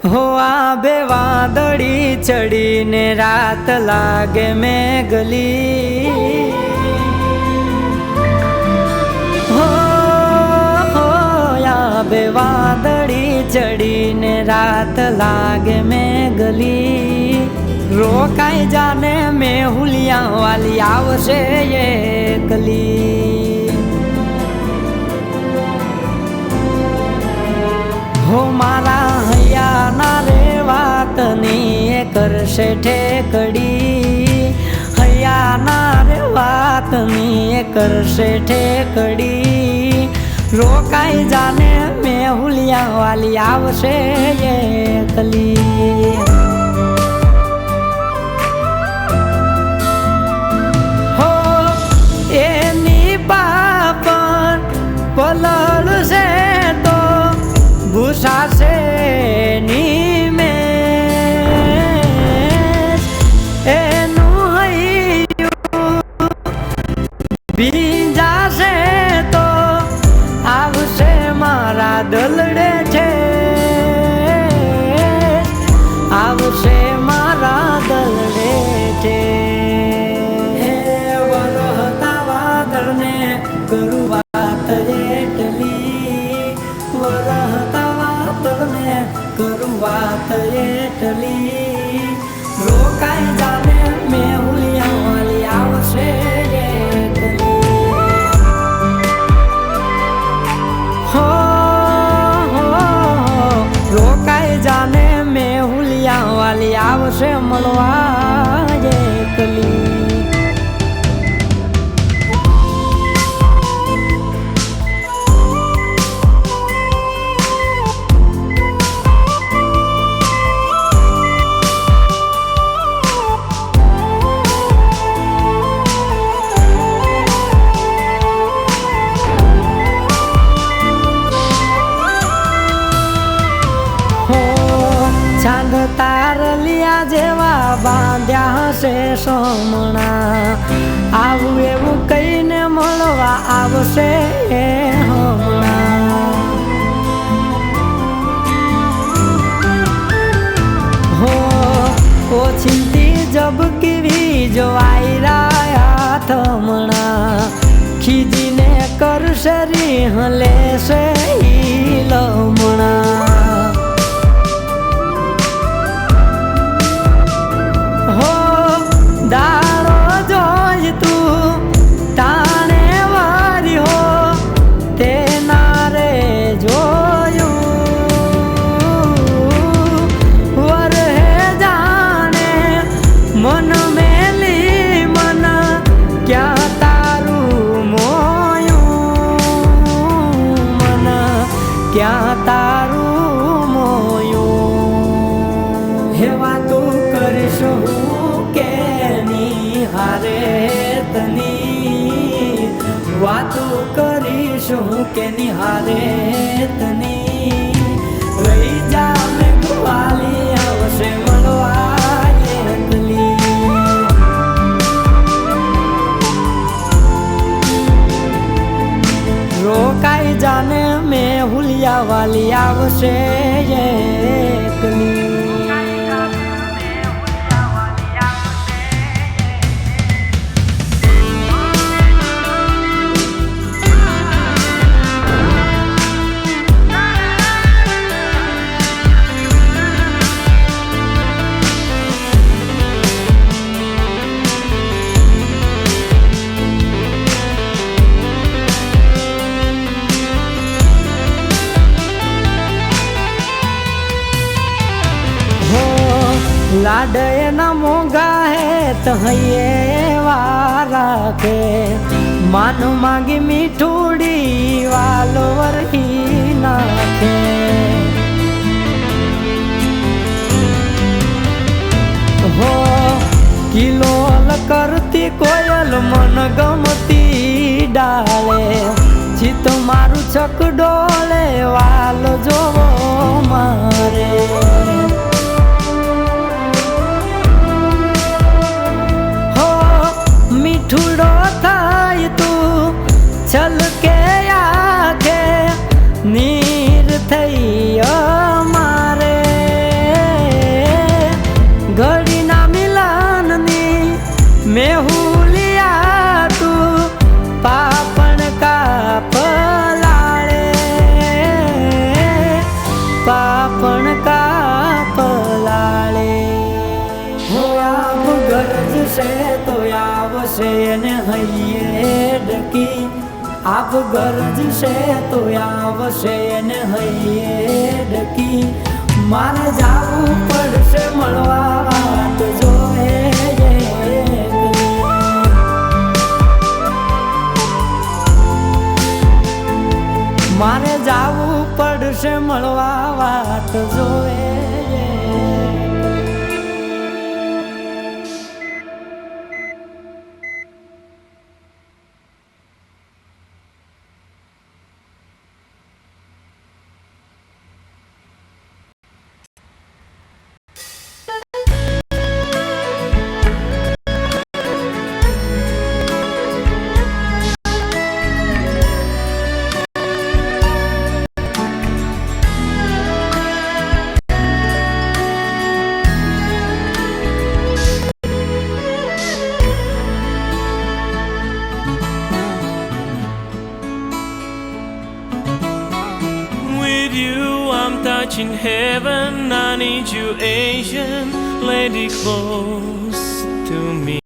हो आबे वादड़ी चढ़ी ने रात लागे में गली हो आबे वादड़ी चढ़ी ने रात लागे में गली रोकाई जाने में हुलिया वाली आवशे ये कली हो मारा हैया ना रे वात नी करशे ठेकड़ी हैया ना रे वात नी करशे ठेकड़ी रोकाई जाने में हुलिया वाली आवशे ये कली हो एनी पापन पलल से भूषा से नीमे एनु बीजा से तो आवशे मारा दलड़े छे आवशे मारा दलड़े छे हे वरहता वादळ ने करू वात एटली वरहता करू बात एटली रोकाई जाने में हुलिया वाली आवशे ये कली हो रोकाई जाने में हुलिया वाली आवशे मलवा ये कली चांद तारलिया जेवा बांध्या हसे सोमणा आवू एवू कईने मळवा आवशे हमणा हो ओछिंती जब कीवी जो आईराया थमणा खीजीने करशे रिहले से लमणा दारो जोई तू ताने वारी हो ते नारे जोयू वर है जाने मन मेली मन क्या तारू मोयू मन क्या तारू मोयू हेवा तू करिशो हारे तनी वातो करीशुं के निहारे तनी रही जा में गुवाली आवशे मळवा ये कली रोकाई जाने में हुलिया वाली आवशे ये कली लाडे न मोगा है तहये वारा के मानु मांगी मिठूड़ी वालो वरही नाखे हो किलोल करती कोयल मन गमती डाले चित मारू चक डोले वालो जो मारे मिठूड़ो थाय तू छल के आखे नीर थई मारे ને હૈયે ડકી આપ ગરજ છે તો આવશે ને હૈયે ડકી મારે જાવું પડશે મળવા વાત જોએ મારે જાવું પડશે મળવા વાત જોએ touching heaven, I need you, Asian lady, close to me.